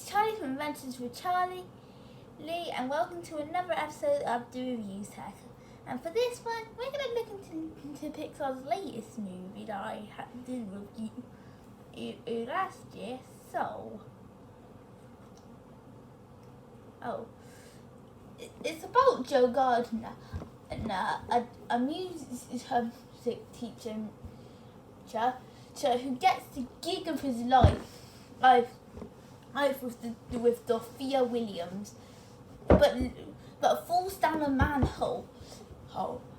Charlie from Adventures with Charlie Lee, and welcome to another episode of the Review Cycle. And for this one, we're going to look into Pixar's latest movie that I did review last year. It's about Joe Gardner, and a music teacher who gets the gig of his life with Dorothea Williams, but falls down a manhole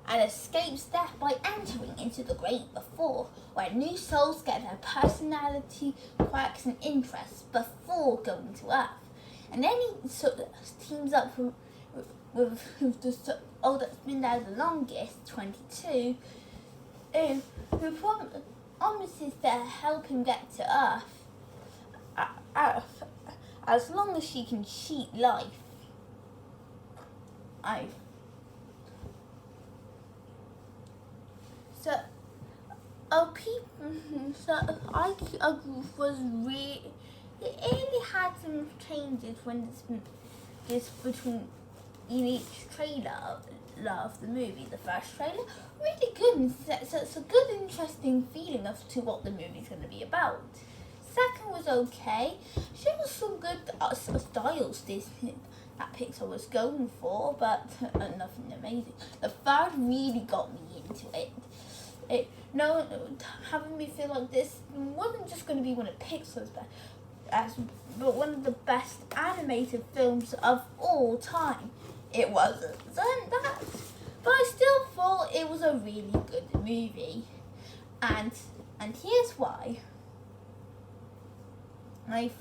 and escapes death by entering into the great before, where new souls get their personality, quirks and interests before going to Earth. And then he teams up with the old that's been there the longest, 22, who promises to help him get to Earth as long as she can cheat life. It really had some changes when this between in each trailer of the movie. The first trailer, really good, and so it's a good, interesting feeling as to what the movie's going to be about. Second was okay. There was some good styles that Pixar was going for, but nothing amazing. The third really got me into it. Having me feel like this wasn't just going to be one of Pixar's best, but one of the best animated films of all time. It wasn't that, but I still thought it was a really good movie, and here's why.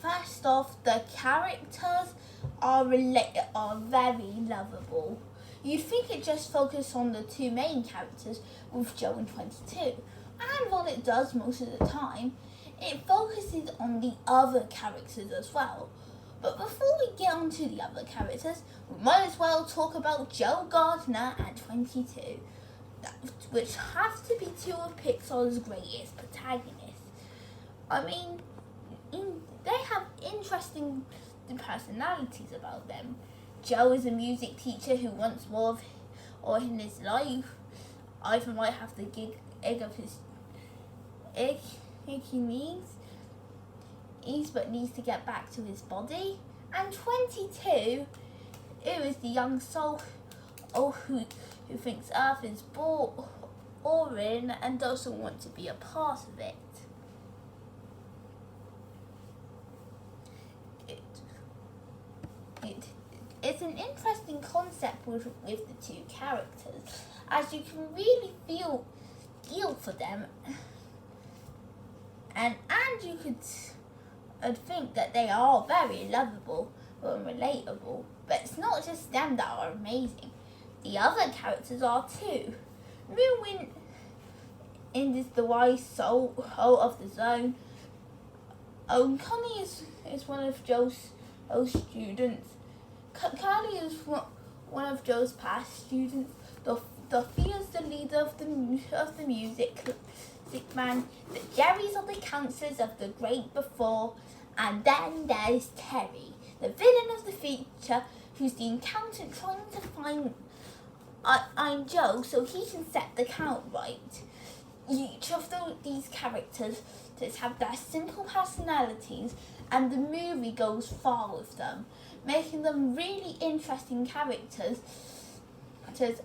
First off, the characters are very lovable. You'd think it just focused on the two main characters with Joe and 22, and while it does most of the time, it focuses on the other characters as well. But before we get on to the other characters, we might as well talk about Joe Gardner and 22, which have to be two of Pixar's greatest protagonists. They have interesting personalities about them. Joe is a music teacher who wants more in his life. Either might have the egg of his egg he needs, but needs to get back to his body. And 22, who is the young soul who thinks Earth is boring and doesn't want to be a part of it. It's an interesting concept with the two characters, as you can really feel for them, and you could think that they are very lovable and relatable. But it's not just them that are amazing; the other characters are too. Moonwind is the wise soul of the zone. Connie is one of Joe's students. Carly is one of Joe's past students. Dorothea is the leader of the music man. Jerry's are the counselors of the great before, and then there's Terry, the villain of the future, who's the accountant trying to find I'm Joe so he can set the count right. Each of these characters have their simple personalities, and the movie goes far with them, making them really interesting characters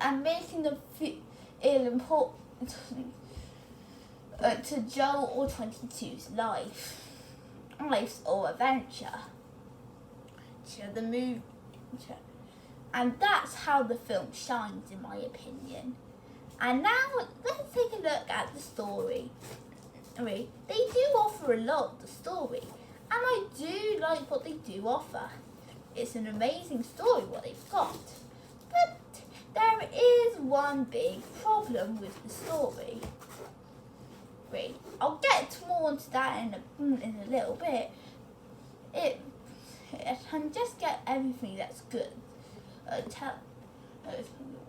and making them feel important to Joe or 22's life or adventure. The movie, and that's how the film shines, in my opinion. And now let's take a look at the story. They do offer a lot of the story, and I do like what they do offer. It's an amazing story what they've got. But there is one big problem with the story. I'll get more into that in a little bit. It can just get everything that's good.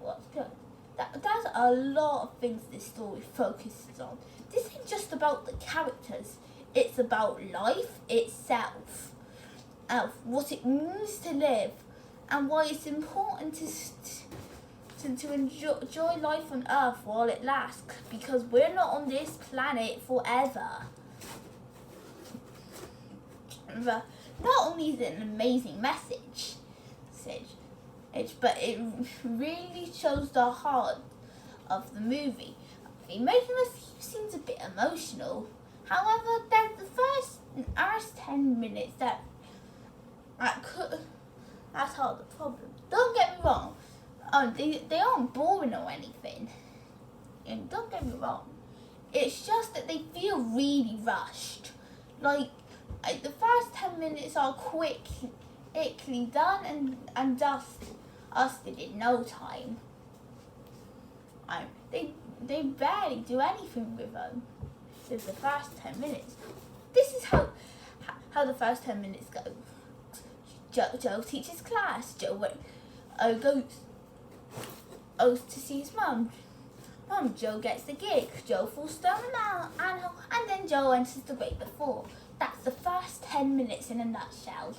What's good. There's a lot of things this story focuses on. This ain't just about the characters. It's about life itself. of what it means to live and why it's important to enjoy life on Earth while it lasts, because we're not on this planet forever. Not only is it an amazing message, but it really shows the heart of the movie. Making the scenes a bit emotional. However, there's the first 10 minutes that's not the problem. Don't get me wrong. They aren't boring or anything. And don't get me wrong. It's just that they feel really rushed. Like the first 10 minutes are quickly done and dusted in no time. They barely do anything with them. With the first 10 minutes. This is how the first 10 minutes go. Joe teaches class. Joe goes to see his mum. Joe gets the gig. Joe falls down and then Joe enters the grade before. That's the first 10 minutes in a nutshell.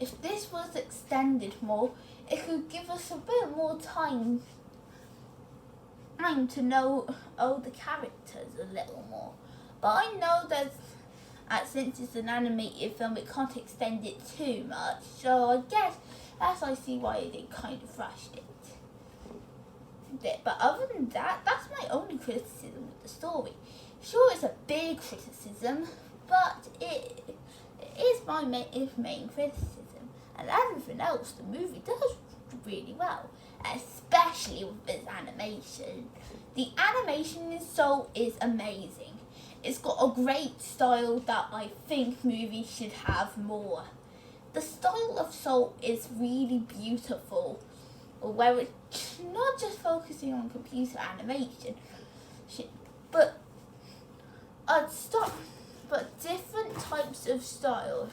If this was extended more, it could give us a bit more time to know the characters a little more. But I know that since it's an animated film, it can't extend it too much. So I guess I see why they kind of rushed it. But other than that, that's my only criticism of the story. Sure, it's a big criticism, but it is my main criticism. And everything else, the movie does really well, especially with its animation. The animation in Soul is amazing. It's got a great style that I think movies should have more. The style of Soul is really beautiful, where it's not just focusing on computer animation, but different types of styles.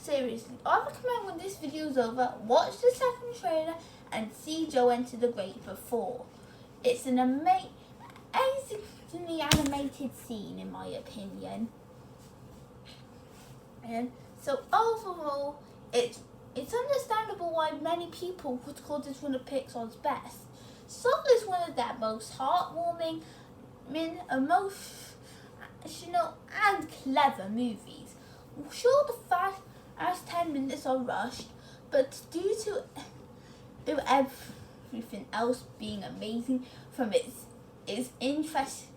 Seriously, I recommend when this video is over, watch the second trailer and see Joe enter the grade before. It's an amazingly animated scene, in my opinion. And so overall, it's understandable why many people would call this one of Pixar's best. Soul is one of their most heartwarming, emotional, and clever movies. Sure, the first 10 minutes are rushed, but due to everything else being amazing, from its interesting,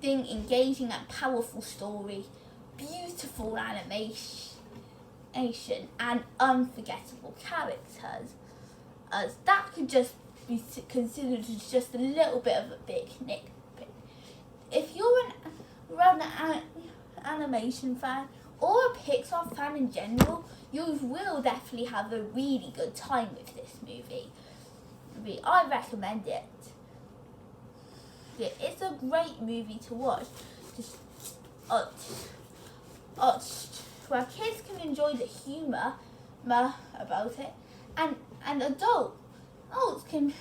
engaging, and powerful story, beautiful animation, and unforgettable characters, as that could just be considered as just a little bit of a big nitpick. If you're an animation fan or a Pixar fan in general, you will definitely have a really good time with this movie. I recommend it. It's a great movie to watch. Where kids can enjoy the humour about it, and adults can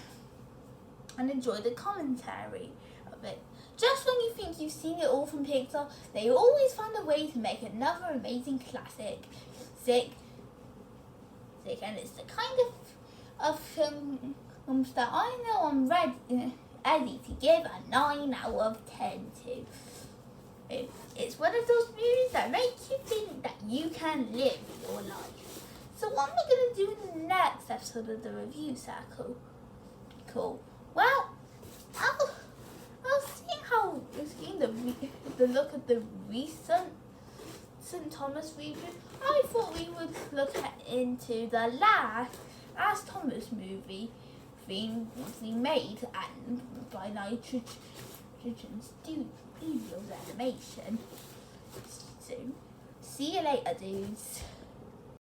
enjoy the commentary of it. Just when you think you've seen it all from Pixar, they always find a way to make another amazing classic. And it's the kind of films that I know I'm ready to give a 9 out of 10 to. It's one of those movies that makes you think that you can live your life. So what am I going to do in the next episode of the review circle? Cool. Well, I'll seeing the look at the recent St. Thomas review, I thought we would look into the last Thomas movie being made by Nitrogen Studios Animation. Soon. See you later, dudes.